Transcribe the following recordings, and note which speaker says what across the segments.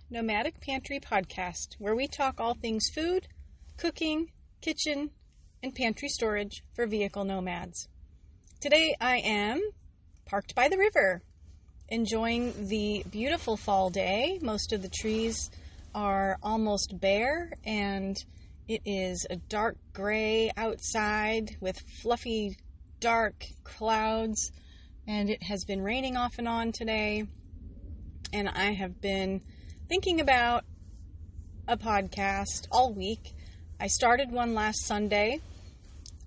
Speaker 1: Nomadic Pantry podcast, where we talk all things food, cooking, kitchen, and pantry storage for vehicle nomads. Today I am parked by the river, enjoying the beautiful fall day. Most of the trees are almost bare, and it is a dark gray outside with fluffy dark clouds, and it has been raining off and on today. And I have been thinking about a podcast all week. I started one last Sunday.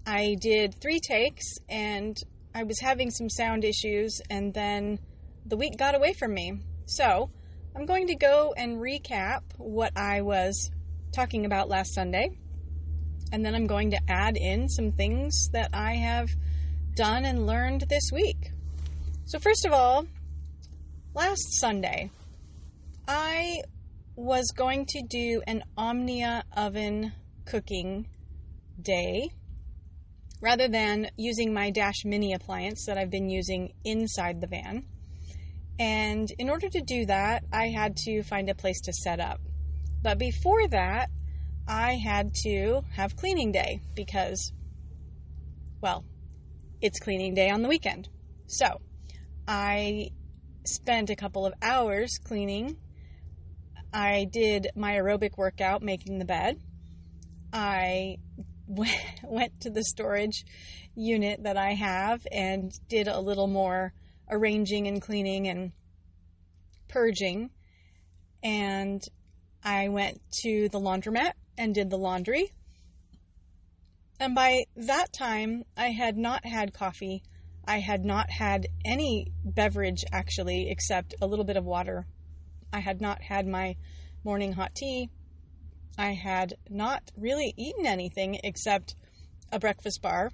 Speaker 1: I did 3 takes and I was having some sound issues, and then the week got away from me. So I'm going to go and recap what I was talking about last Sunday, and then I'm going to add in some things that I have done and learned this week. So first of all, last Sunday, I was going to do an Omnia oven cooking day rather than using my Dash Mini appliance that I've been using inside the van. And in order to do that, I had to find a place to set up. But before that, I had to have cleaning day because, well, it's cleaning day on the weekend. So I spent a couple of hours cleaning. I did my aerobic workout making the bed. I went to the storage unit that I have and did a little more arranging and cleaning and purging. And I went to the laundromat and did the laundry. And by that time, I had not had coffee. I had not had any beverage, actually, except a little bit of water. I had not had my morning hot tea. I had not really eaten anything except a breakfast bar.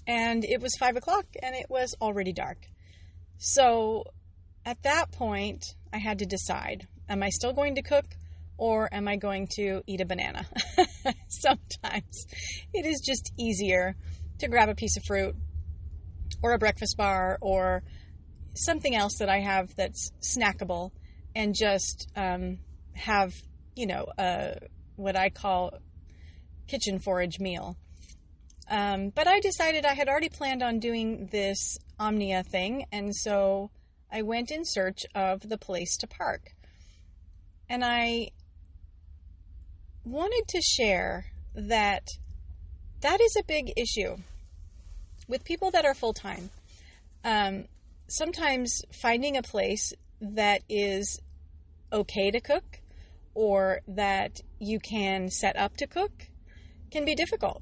Speaker 1: And it was 5 o'clock and it was already dark. So at that point, I had to decide, am I still going to cook or am I going to eat a banana? Sometimes it is just easier to grab a piece of fruit or a breakfast bar or something else that I have that's snackable and just have, what I call kitchen forage meal. But I decided I had already planned on doing this Omnia thing, and so I went in search of the place to park. And I wanted to share that is a big issue with people that are full-time. Sometimes finding a place that is okay to cook or that you can set up to cook can be difficult.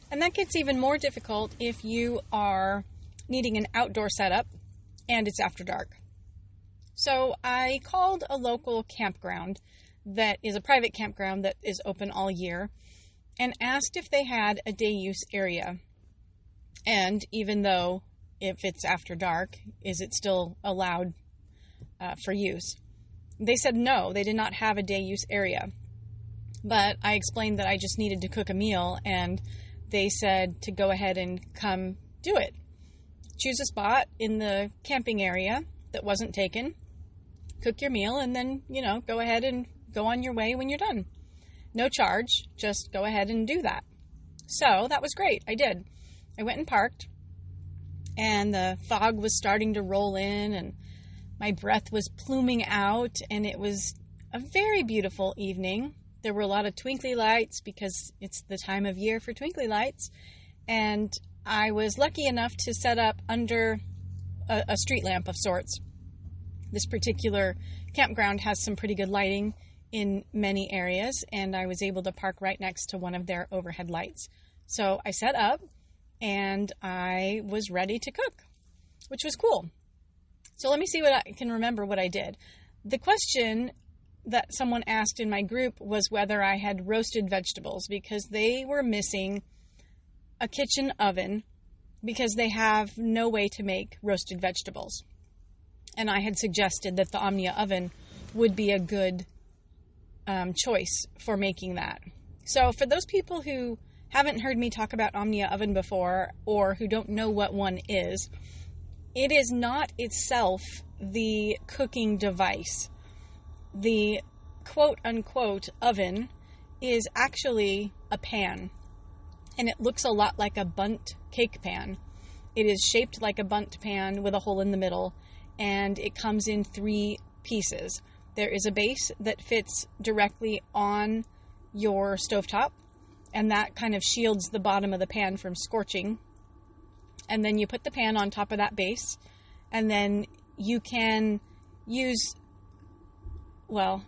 Speaker 1: And that gets even more difficult if you are needing an outdoor setup and it's after dark. So I called a local campground that is a private campground that is open all year and asked if they had a day use area. And even though if it's after dark, is it still allowed for use? They said no, they did not have a day use area. But I explained that I just needed to cook a meal, and they said to go ahead and come do it. Choose a spot in the camping area that wasn't taken, cook your meal, and then, go ahead and go on your way when you're done. No charge, just go ahead and do that. So that was great. I did. I went and parked, and the fog was starting to roll in, and my breath was pluming out, and it was a very beautiful evening. There were a lot of twinkly lights because it's the time of year for twinkly lights, and I was lucky enough to set up under a street lamp of sorts. This particular campground has some pretty good lighting in many areas, and I was able to park right next to one of their overhead lights. So I set up, and I was ready to cook, which was cool. So let me see what I can remember what I did. The question that someone asked in my group was whether I had roasted vegetables, because they were missing a kitchen oven because they have no way to make roasted vegetables. And I had suggested that the Omnia oven would be a good choice for making that. So for those people who haven't heard me talk about Omnia oven before or who don't know what one is, it is not itself the cooking device. The quote-unquote oven is actually a pan, and it looks a lot like a bundt cake pan. It is shaped like a bundt pan with a hole in the middle, and it comes in 3 pieces. There is a base that fits directly on your stovetop, and that kind of shields the bottom of the pan from scorching. And then you put the pan on top of that base, and then you can use foil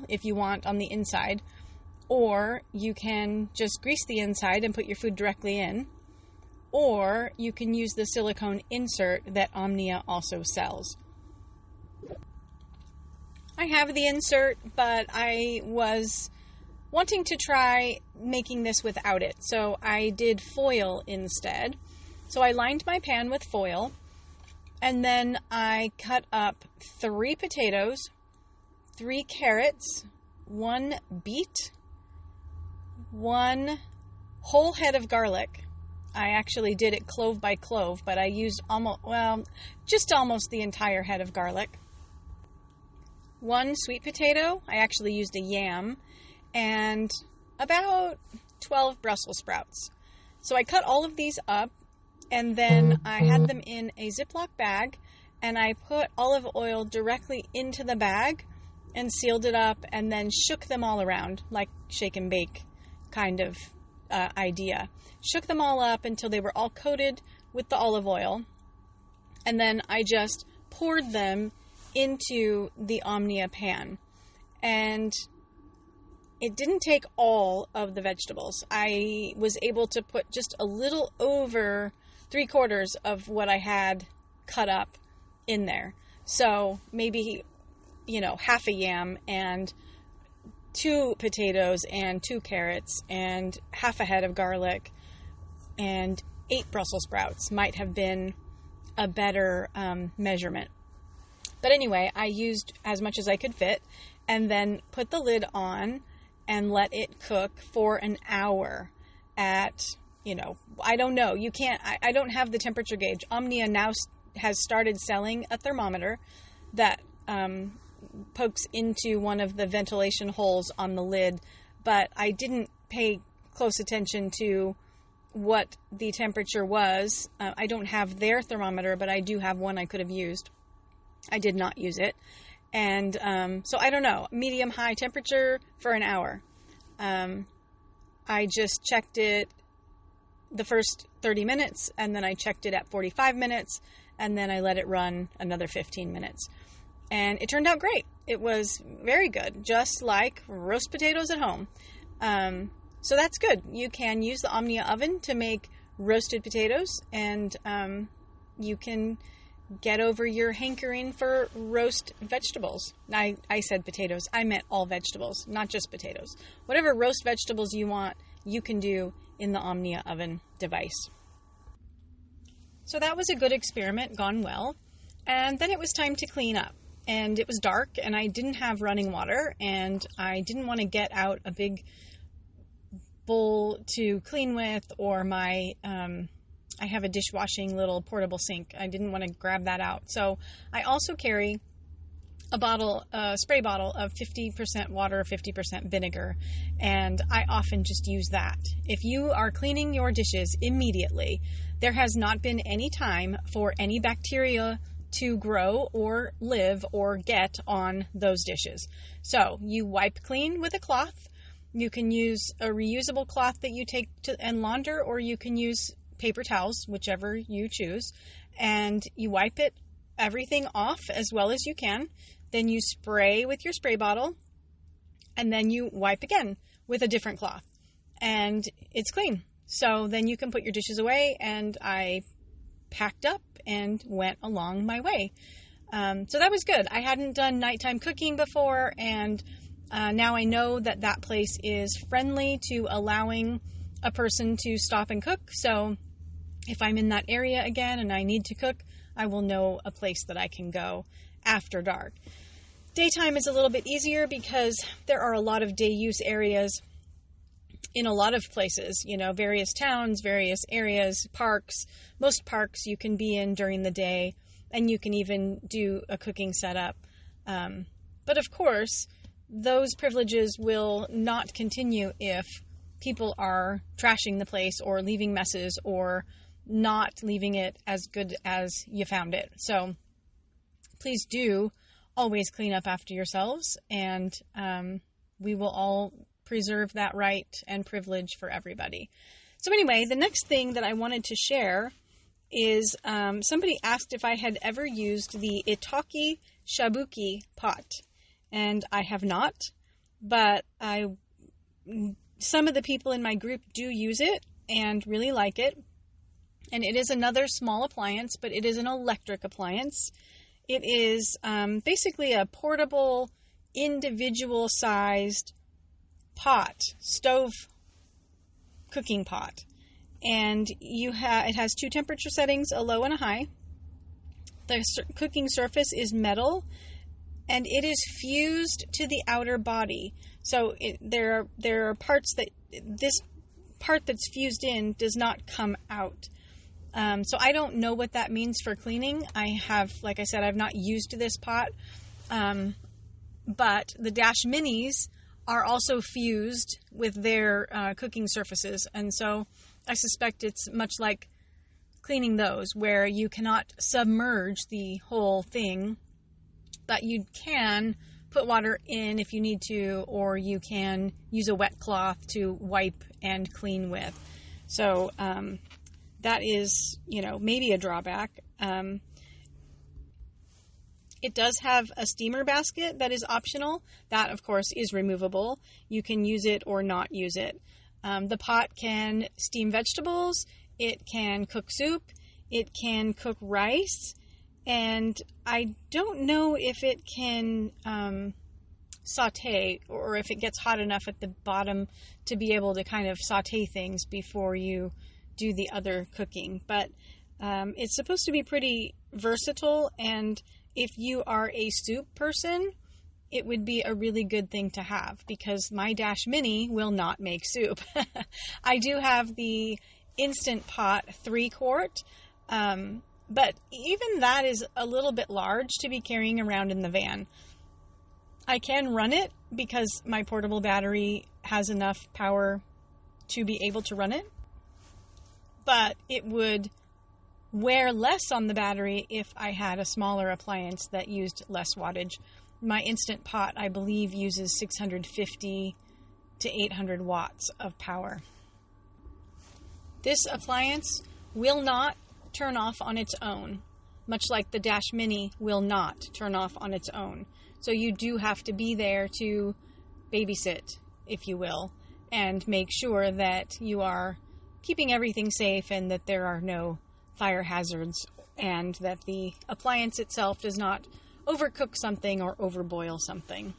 Speaker 1: if you want on the inside, or you can just grease the inside and put your food directly in, or you can use the silicone insert that Omnia also sells. I have the insert, but I was wanting to try making this without it, so I did foil instead. So I lined my pan with foil, and then I cut up 3 potatoes, 3 carrots, 1 beet, 1 whole head of garlic. I actually did it clove by clove, but I used just almost the entire head of garlic. 1 sweet potato, I actually used a yam, and about 12 Brussels sprouts. So I cut all of these up, and then I had them in a Ziploc bag, and I put olive oil directly into the bag and sealed it up, and then shook them all around, like shake and bake kind of idea. Shook them all up until they were all coated with the olive oil, and then I just poured them into the Omnia pan. And it didn't take all of the vegetables. I was able to put just a little over 3/4 of what I had cut up in there. So maybe, half a yam and 2 potatoes and 2 carrots and half a head of garlic and 8 Brussels sprouts might have been a better measurement. But anyway, I used as much as I could fit, and then put the lid on and let it cook for an hour at, I don't know. I don't have the temperature gauge. Omnia now has started selling a thermometer that pokes into one of the ventilation holes on the lid, but I didn't pay close attention to what the temperature was. I don't have their thermometer, but I do have one I could have used. I did not use it. And so I don't know, medium-high temperature for an hour. I just checked it the first 30 minutes, and then I checked it at 45 minutes, and then I let it run another 15 minutes. And it turned out great. It was very good, just like roast potatoes at home. So that's good. You can use the Omnia oven to make roasted potatoes, and you can get over your hankering for roast vegetables. I said potatoes. I meant all vegetables, not just potatoes. Whatever roast vegetables you want, you can do in the Omnia oven device. So that was a good experiment gone well. And then it was time to clean up. And it was dark, and I didn't have running water, and I didn't want to get out a big bowl to clean with, or I have a dishwashing little portable sink. I didn't want to grab that out. So I also carry a spray bottle of 50% water, 50% vinegar, and I often just use that. If you are cleaning your dishes immediately, there has not been any time for any bacteria to grow or live or get on those dishes. So you wipe clean with a cloth. You can use a reusable cloth that you take and launder, or you can use paper towels, whichever you choose, and you wipe everything off as well as you can. Then you spray with your spray bottle, and then you wipe again with a different cloth, and it's clean. So then you can put your dishes away, and I packed up and went along my way. So that was good. I hadn't done nighttime cooking before, and now I know that place is friendly to allowing a person to stop and cook. So if I'm in that area again and I need to cook, I will know a place that I can go after dark. Daytime is a little bit easier because there are a lot of day use areas in a lot of places, various towns, various areas, parks. Most parks you can be in during the day, and you can even do a cooking setup. But of course, those privileges will not continue if people are trashing the place or leaving messes or not leaving it as good as you found it. So please do always clean up after yourselves, and we will all preserve that right and privilege for everybody. So anyway, the next thing that I wanted to share is somebody asked if I had ever used the Itaki Shabuki pot, and I have not, but some of the people in my group do use it and really like it. And it is another small appliance, but it is an electric appliance. It is basically a portable, individual-sized pot, stove cooking pot. And it has two temperature settings, a low and a high. The cooking surface is metal, and it is fused to the outer body. So there are parts that this part that's fused in does not come out. So I don't know what that means for cleaning. Like I said, I've not used this pot. But the Dash Minis are also fused with their cooking surfaces. And so I suspect it's much like cleaning those, where you cannot submerge the whole thing, but you can put water in if you need to, or you can use a wet cloth to wipe and clean with. So that is, maybe a drawback. It does have a steamer basket that is optional. That, of course, is removable. You can use it or not use it. The pot can steam vegetables. It can cook soup. It can cook rice. And I don't know if it can saute, or if it gets hot enough at the bottom to be able to kind of saute things before you do the other cooking. But it's supposed to be pretty versatile, and if you are a soup person, it would be a really good thing to have, because my Dash Mini will not make soup. I do have the Instant Pot 3-quart, but even that is a little bit large to be carrying around in the van. I can run it because my portable battery has enough power to be able to run it, but it would wear less on the battery if I had a smaller appliance that used less wattage. My Instant Pot, I believe, uses 650 to 800 watts of power. This appliance will not turn off on its own, much like the Dash Mini will not turn off on its own. So you do have to be there to babysit, if you will, and make sure that you are keeping everything safe and that there are no fire hazards, and that the appliance itself does not overcook something or overboil something.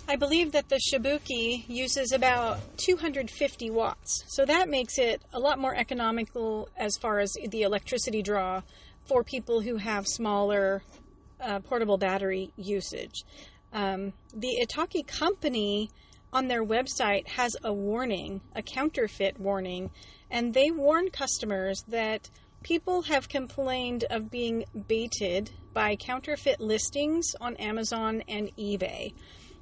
Speaker 1: I believe that the Shabuki uses about 250 watts, so that makes it a lot more economical as far as the electricity draw for people who have smaller portable battery usage. The Itaki company on their website has a warning, a counterfeit warning, and they warn customers that people have complained of being baited by counterfeit listings on Amazon and eBay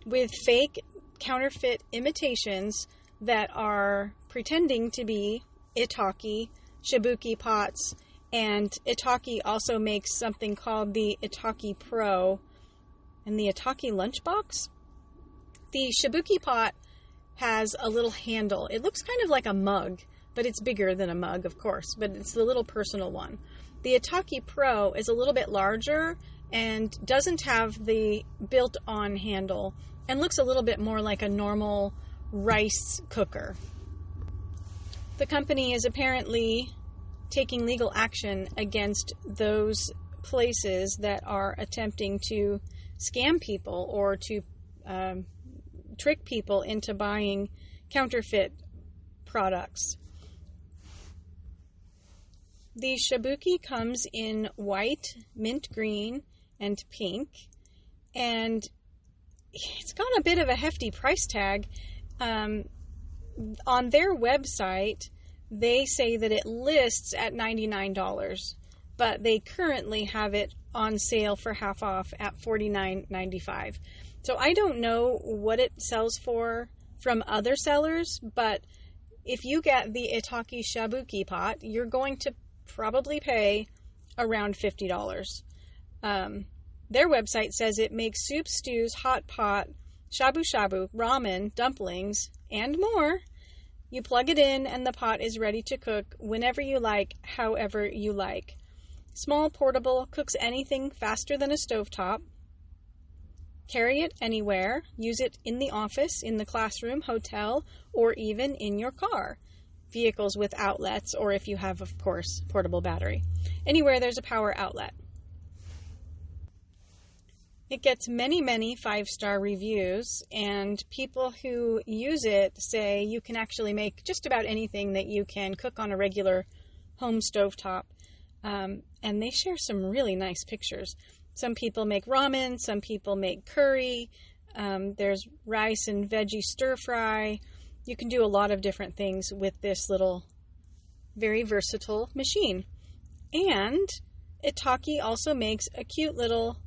Speaker 1: with fake counterfeit imitations that are pretending to be Itaki Shabuki pots. And Itaki also makes something called the Itaki Pro and the Itaki Lunchbox. The Shabuki pot has a little handle. It looks kind of like a mug, but it's bigger than a mug, of course, but it's the little personal one. The Itaki Pro is a little bit larger and doesn't have the built-on handle and looks a little bit more like a normal rice cooker. The company is apparently taking legal action against those places that are attempting to scam people or to trick people into buying counterfeit products. The Shabuki comes in white, mint green, and pink, and it's got a bit of a hefty price tag. on their website, they say that it lists at $99, but they currently have it on sale for half off at $49.95. So I don't know what it sells for from other sellers, but if you get the Itaki Shabuki pot, you're going to probably pay around $50. Their website says it makes soup, stews, hot pot, shabu shabu, ramen, dumplings, and more. You plug it in and the pot is ready to cook whenever you like, however you like. Small, portable, cooks anything faster than a stovetop. Carry it anywhere. Use it in the office, in the classroom, hotel, or even in your car. Vehicles with outlets, or if you have, of course, portable battery. Anywhere there's a power outlet. It gets many, many 5-star reviews, and people who use it say you can actually make just about anything that you can cook on a regular home stovetop. And they share some really nice pictures. Some people make ramen, some people make curry, there's rice and veggie stir fry. You can do a lot of different things with this little, very versatile machine. And Itaki also makes a cute little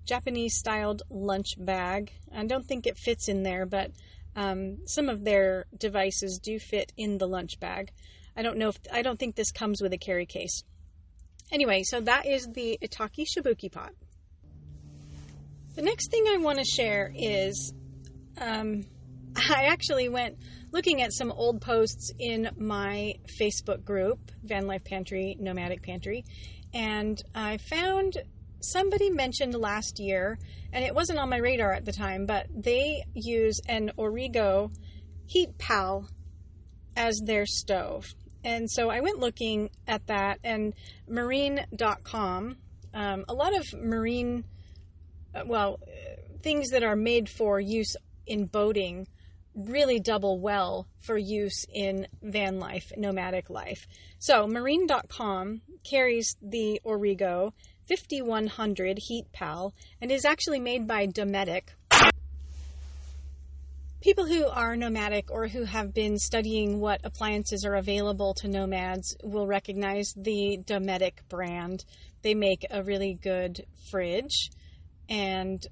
Speaker 1: Japanese-styled lunch bag. I don't think it fits in there, but some of their devices do fit in the lunch bag. I don't think this comes with a carry case. Anyway, so that is the Itaki Shabuki pot. The next thing I want to share is I actually went looking at some old posts in my Facebook group, Van Life Pantry, Nomadic Pantry, and I found somebody mentioned last year, and it wasn't on my radar at the time, but they use an Orego HeatPal as their stove. And so I went looking at that, and marine.com, a lot of marine, things that are made for use in boating really double well for use in van life, nomadic life. So marine.com carries the Orego 5100 HeatPal and is actually made by Dometic. People who are nomadic or who have been studying what appliances are available to nomads will recognize the Dometic brand. They make a really good fridge, and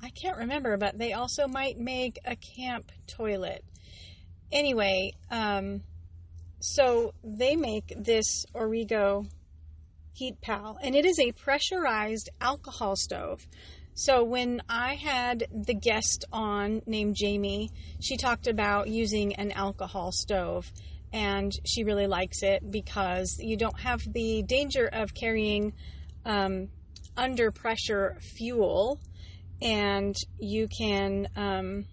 Speaker 1: I can't remember, but they also might make a camp toilet. Anyway, so they make this Orego HeatPal, and it is a pressurized alcohol stove. So when I had the guest on named Jamie, she talked about using an alcohol stove, and she really likes it because you don't have the danger of carrying under pressure fuel, and you can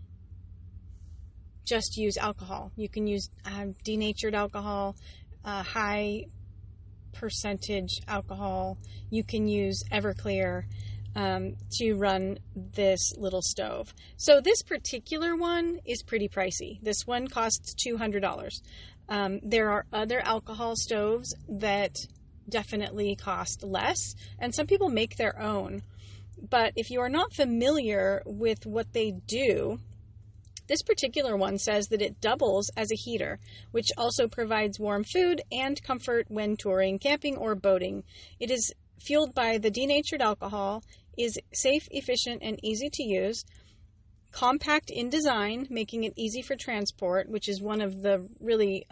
Speaker 1: just use alcohol. You can use denatured alcohol, high percentage alcohol. You can use Everclear to run this little stove. So this particular one is pretty pricey. This one costs $200. There are other alcohol stoves that definitely cost less, and some people make their own. But if you are not familiar with what they do, this particular one says that it doubles as a heater, which also provides warm food and comfort when touring, camping, or boating. It is fueled by the denatured alcohol, is safe, efficient, and easy to use, compact in design, making it easy for transport, which is one of the really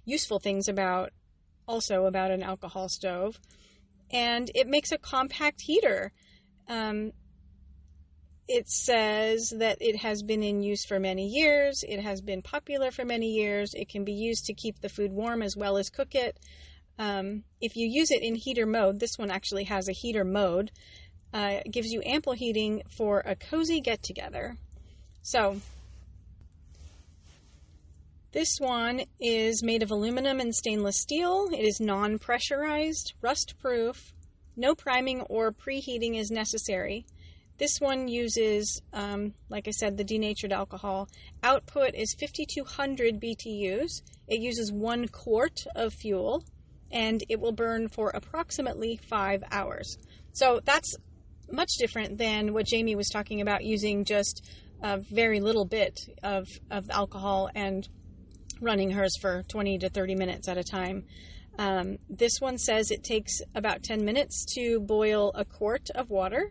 Speaker 1: useful things about an alcohol stove. And it makes a compact heater. It says that it has been in use for many years. It has been popular for many years. It can be used to keep the food warm as well as cook it. If you use it in heater mode, this one actually has a heater mode. It gives you ample heating for a cozy get-together. So this one is made of aluminum and stainless steel. It is non-pressurized, rust-proof. No priming or preheating is necessary. This one uses, like I said, the denatured alcohol. Output is 5,200 BTUs. It uses 1 quart of fuel, and it will burn for approximately 5 hours. So that's much different than what Jamie was talking about, using just a very little bit of alcohol and running hers for 20 to 30 minutes at a time. This one says it takes about 10 minutes to boil a quart of water,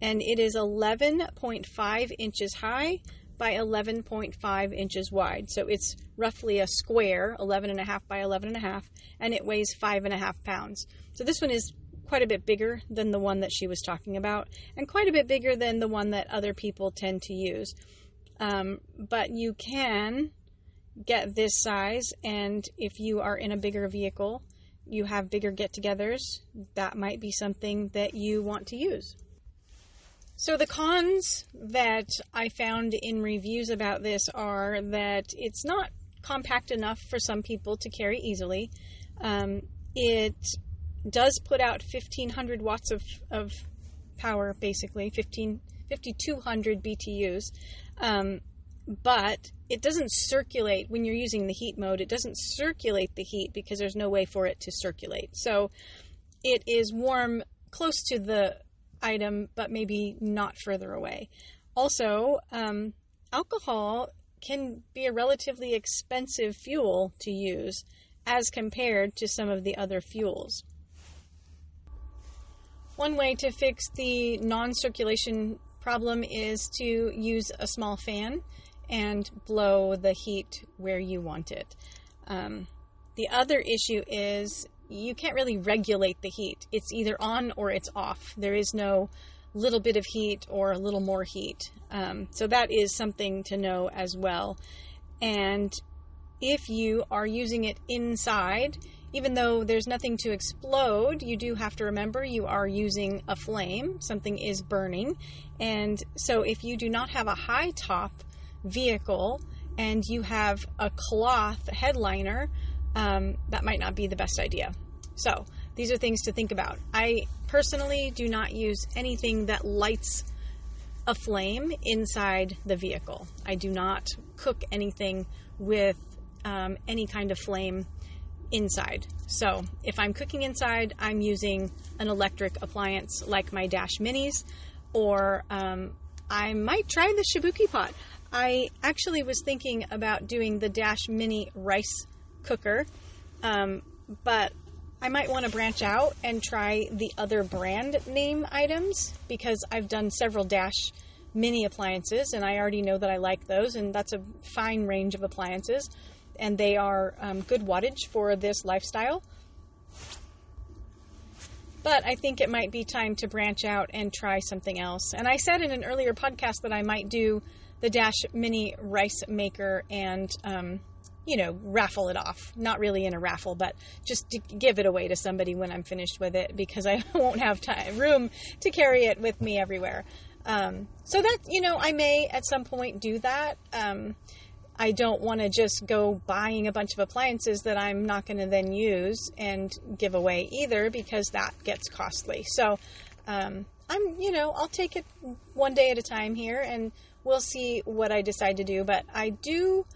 Speaker 1: and it is 11.5 inches high by 11.5 inches wide. So it's roughly a square, 11.5 by 11.5, and it weighs 5.5 pounds. So this one is quite a bit bigger than the one that she was talking about, and quite a bit bigger than the one that other people tend to use. But you can get this size, and if you are in a bigger vehicle, you have bigger get-togethers, that might be something that you want to use. So the cons that I found in reviews about this are that it's not compact enough for some people to carry easily. It does put out 1,500 watts of power, basically, 5,200 BTUs. But it doesn't circulate when you're using the heat mode. It doesn't circulate the heat because there's no way for it to circulate. So it is warm close to the item, but maybe not further away. Also, alcohol can be a relatively expensive fuel to use as compared to some of the other fuels. One way to fix the non-circulation problem is to use a small fan and blow the heat where you want it. The other issue is you can't really regulate the heat. It's either on or it's off. There is no little bit of heat or a little more heat. So that is something to know as well. And if you are using it inside, even though there's nothing to explode, you do have to remember you are using a flame. Something is burning. And so if you do not have a high top vehicle and you have a cloth headliner, that might not be the best idea. So these are things to think about. I personally do not use anything that lights a flame inside the vehicle. I do not cook anything with any kind of flame inside. So if I'm cooking inside, I'm using an electric appliance like my Dash Minis, or I might try the Shabuki pot. I actually was thinking about doing the Dash Mini rice cooker, but I might want to branch out and try the other brand name items, because I've done several Dash Mini appliances and I already know that I like those, and that's a fine range of appliances, and they are good wattage for this lifestyle. But I think it might be time to branch out and try something else. And I said in an earlier podcast that I might do the Dash Mini rice maker and, raffle it off. Not really in a raffle, but just to give it away to somebody when I'm finished with it, because I won't have room to carry it with me everywhere. So that, I may at some point do that. I don't want to just go buying a bunch of appliances that I'm not going to then use and give away either, because that gets costly. So, I'll take it one day at a time here, and we'll see what I decide to do. But I do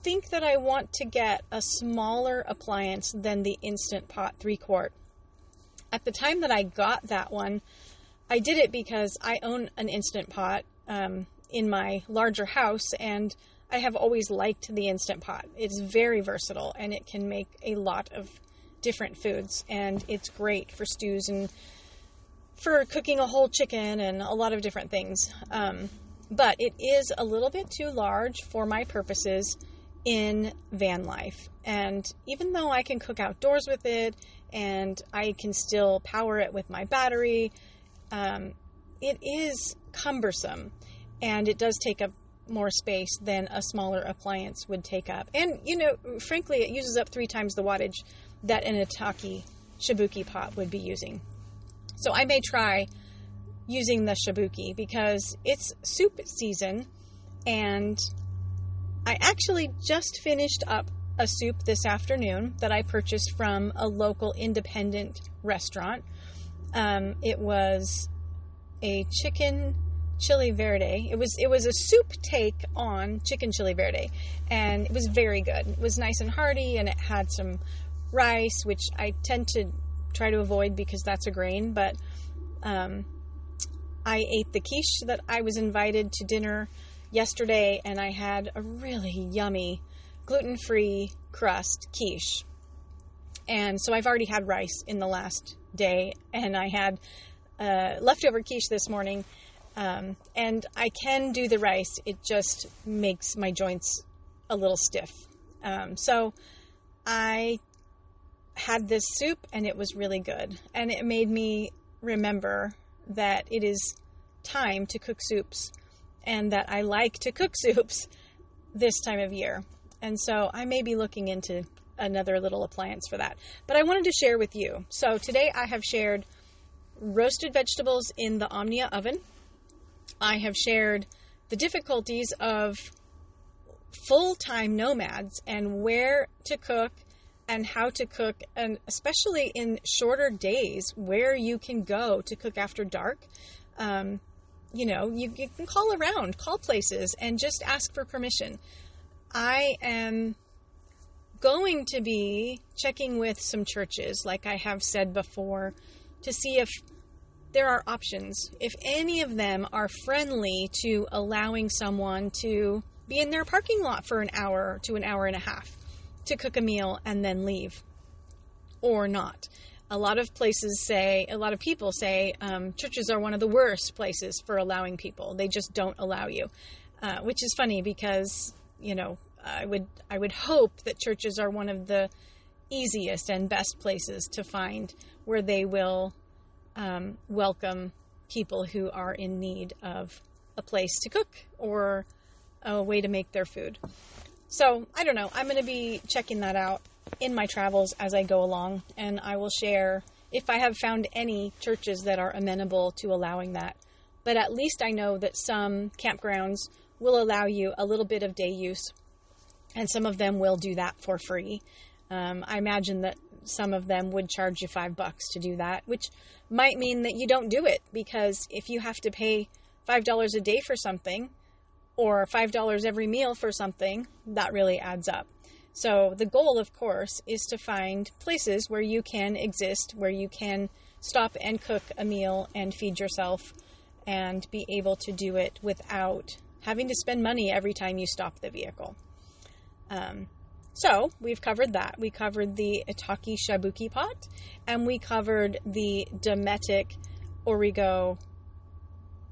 Speaker 1: think that I want to get a smaller appliance than the Instant Pot 3-quart. At the time that I got that one, I did it because I own an Instant Pot in my larger house, and I have always liked the Instant Pot. It's very versatile, and it can make a lot of different foods, and it's great for stews and for cooking a whole chicken and a lot of different things. But it is a little bit too large for my purposes in van life. And even though I can cook outdoors with it and I can still power it with my battery, it is cumbersome, and it does take up more space than a smaller appliance would take up. And, frankly, it uses up 3 times the wattage that an Itaki Shabuki pot would be using. So I may try using the Shabuki because it's soup season, and I actually just finished up a soup this afternoon that I purchased from a local independent restaurant. It was a chicken chili verde. It was a soup take on chicken chili verde, and it was very good. It was nice and hearty, and it had some rice, which I tend to try to avoid because that's a grain, but I ate the quiche that I was invited to dinner yesterday, and I had a really yummy gluten-free crust quiche. And so I've already had rice in the last day, and I had leftover quiche this morning. And I can do the rice. It just makes my joints a little stiff. So I had this soup, and it was really good. And it made me remember that it is time to cook soups, and that I like to cook soups this time of year. And so I may be looking into another little appliance for that. But I wanted to share with you. So today I have shared roasted vegetables in the Omnia oven. I have shared the difficulties of full-time nomads and where to cook and how to cook, and especially in shorter days where you can go to cook after dark. You can call around, call places, and just ask for permission. I am going to be checking with some churches, like I have said before, to see if there are options, if any of them are friendly to allowing someone to be in their parking lot for an hour to an hour and a half to cook a meal and then leave, or not. A lot of people say churches are one of the worst places for allowing people. They just don't allow you, which is funny because, I would hope that churches are one of the easiest and best places to find where they will welcome people who are in need of a place to cook or a way to make their food. So, I don't know. I'm going to be checking that out in my travels as I go along, and I will share if I have found any churches that are amenable to allowing that. But at least I know that some campgrounds will allow you a little bit of day use, and some of them will do that for free. I imagine that some of them would charge you $5 to do that, which might mean that you don't do it, because if you have to pay $5 a day for something, or $5 every meal for something, that really adds up. So the goal, of course, is to find places where you can exist, where you can stop and cook a meal and feed yourself, and be able to do it without having to spend money every time you stop the vehicle. So we've covered that. We covered the Itaki Shabuki pot, and we covered the Dometic Orego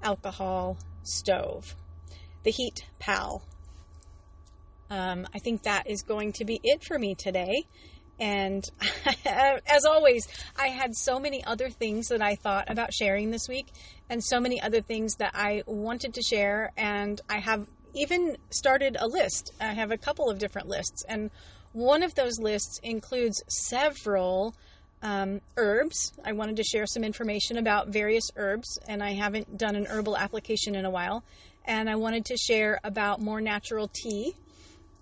Speaker 1: alcohol stove, the HeatPal. I think that is going to be it for me today. And as always, I had so many other things that I thought about sharing this week, and so many other things that I wanted to share. And I have even started a list. I have a couple of different lists, and one of those lists includes several herbs. I wanted to share some information about various herbs, and I haven't done an herbal application in a while. And I wanted to share about more natural tea.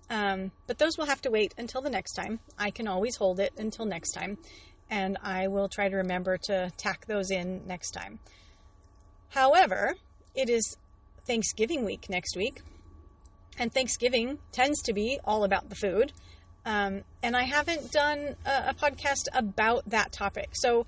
Speaker 1: But those will have to wait until the next time. I can always hold it until next time, and I will try to remember to tack those in next time. However, it is Thanksgiving week next week, and Thanksgiving tends to be all about the food, and I haven't done a podcast about that topic. So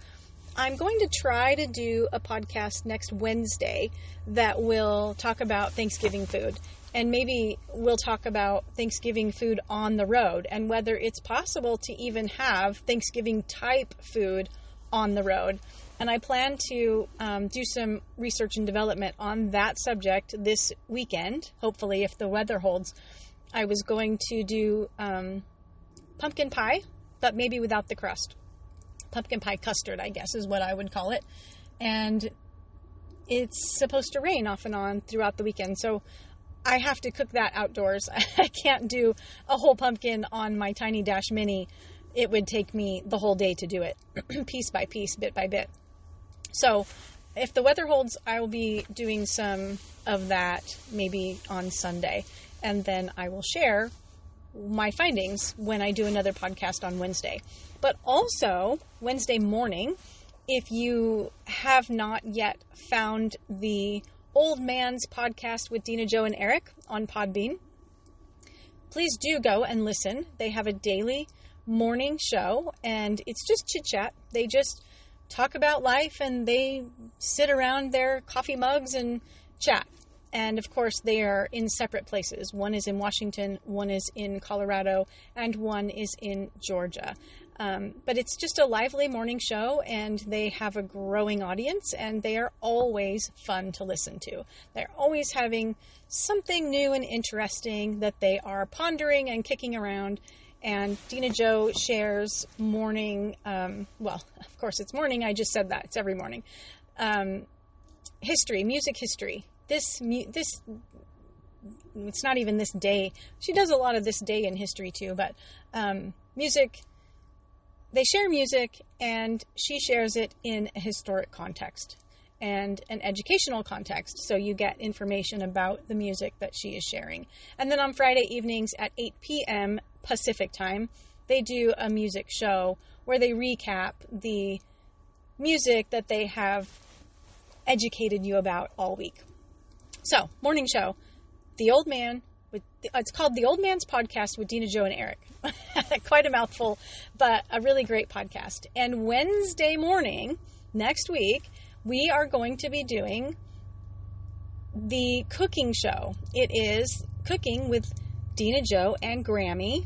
Speaker 1: I'm going to try to do a podcast next Wednesday that will talk about Thanksgiving food. And maybe we'll talk about Thanksgiving food on the road, and whether it's possible to even have Thanksgiving type food on the road. And I plan to do some research and development on that subject this weekend, hopefully, if the weather holds. I was going to do pumpkin pie, but maybe without the crust. Pumpkin pie custard, I guess, is what I would call it. And it's supposed to rain off and on throughout the weekend, so I have to cook that outdoors. I can't do a whole pumpkin on my Tiny Dash Mini. It would take me the whole day to do it, piece by piece, bit by bit. So if the weather holds, I will be doing some of that maybe on Sunday. And then I will share my findings when I do another podcast on Wednesday. But also, Wednesday morning, if you have not yet found the Old Man's Podcast with Dina, Joe, and Eric on Podbean, please do go and listen. They have a daily morning show, and it's just chit-chat. They just talk about life, and they sit around their coffee mugs and chat. And of course, they are in separate places. One is in Washington, one is in Colorado, and one is in Georgia. But it's just a lively morning show, and they have a growing audience, and they are always fun to listen to. They're always having something new and interesting that they are pondering and kicking around. And Dina Jo shares morning, well, of course it's morning, I just said that, it's every morning, history, music history. This, it's not even this day. She does a lot of this day in history too, but music, they share music, and she shares it in a historic context and an educational context, so you get information about the music that she is sharing. And then on Friday evenings at 8 p.m. Pacific time, they do a music show where they recap the music that they have educated you about all week. So, morning show, it's called The Old Man's Podcast with Dina Jo and Eric. Quite a mouthful, but a really great podcast. And Wednesday morning, next week, we are going to be doing the cooking show. It is Cooking with Dina Jo and Grammy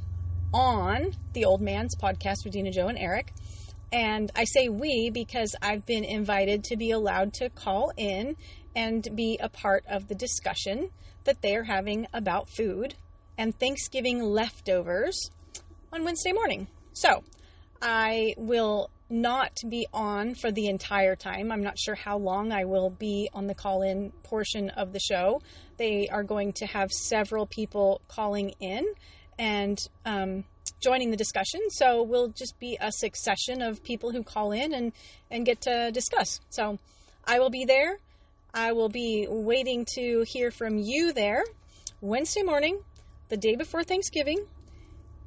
Speaker 1: on The Old Man's Podcast with Dina Jo and Eric. And I say we because I've been invited to be allowed to call in and be a part of the discussion that they are having about food and Thanksgiving leftovers on Wednesday morning. So I will not be on for the entire time. I'm not sure how long I will be on the call-in portion of the show. They are going to have several people calling in and joining the discussion. So we'll just be a succession of people who call in and get to discuss. So I will be there. I will be waiting to hear from you there Wednesday morning, the day before Thanksgiving,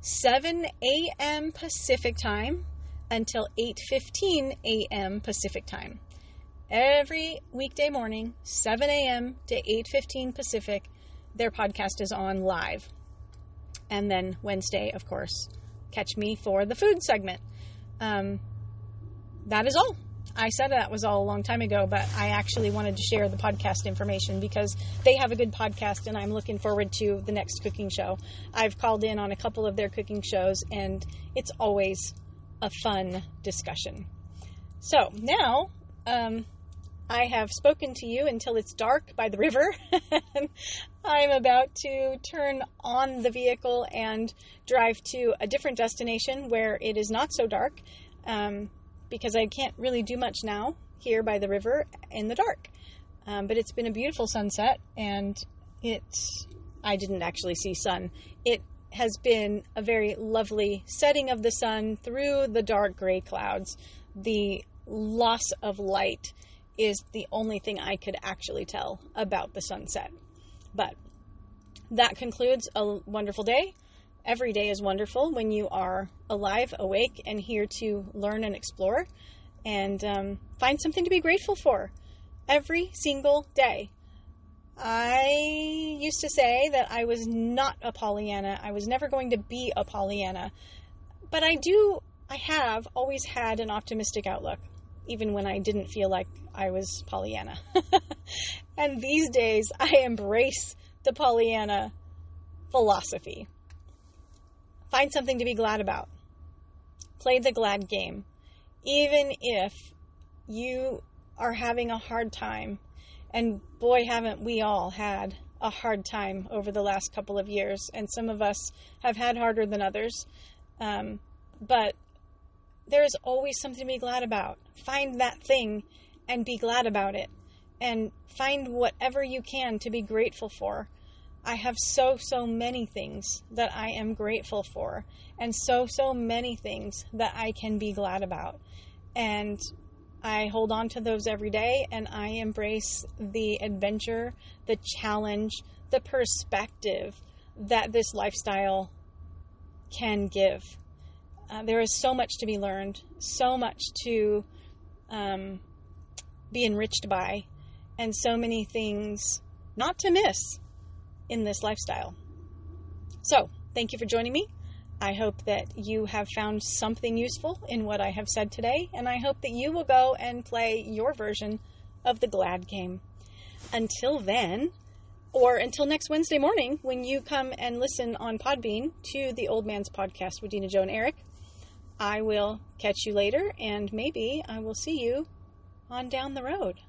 Speaker 1: 7 a.m. Pacific time until 8:15 a.m. Pacific time. Every weekday morning, 7 a.m. to 8:15 Pacific, their podcast is on live. And then Wednesday, of course, catch me for the food segment. That is all. I said that was all a long time ago, but I actually wanted to share the podcast information because they have a good podcast, and I'm looking forward to the next cooking show. I've called in on a couple of their cooking shows, and it's always a fun discussion. So now, I have spoken to you until it's dark by the river. I'm about to turn on the vehicle and drive to a different destination where it is not so dark, because I can't really do much now here by the river in the dark. But it's been a beautiful sunset, and I didn't actually see sun. It has been a very lovely setting of the sun through the dark gray clouds. The loss of light is the only thing I could actually tell about the sunset. But that concludes a wonderful day. Every day is wonderful when you are alive, awake, and here to learn and explore and find something to be grateful for every single day. I used to say that I was not a Pollyanna. I was never going to be a Pollyanna. But I have always had an optimistic outlook, even when I didn't feel like I was Pollyanna. And these days, I embrace the Pollyanna philosophy. Find something to be glad about. Play the glad game. Even if you are having a hard time, and boy, haven't we all had a hard time over the last couple of years, and some of us have had harder than others, but there is always something to be glad about. Find that thing and be glad about it, and find whatever you can to be grateful for. I have so many things that I am grateful for, and so many things that I can be glad about. And I hold on to those every day, and I embrace the adventure, the challenge, the perspective that this lifestyle can give. There is so much to be learned, so much to be enriched by, and so many things not to miss in this lifestyle. So, thank you for joining me. I hope that you have found something useful in what I have said today, and I hope that you will go and play your version of the glad game. Until then, Or until next Wednesday morning when you come and listen on Podbean to the Old Man's Podcast with Dina, Joe, and Eric. I will catch you later, and maybe I will see you on down the road.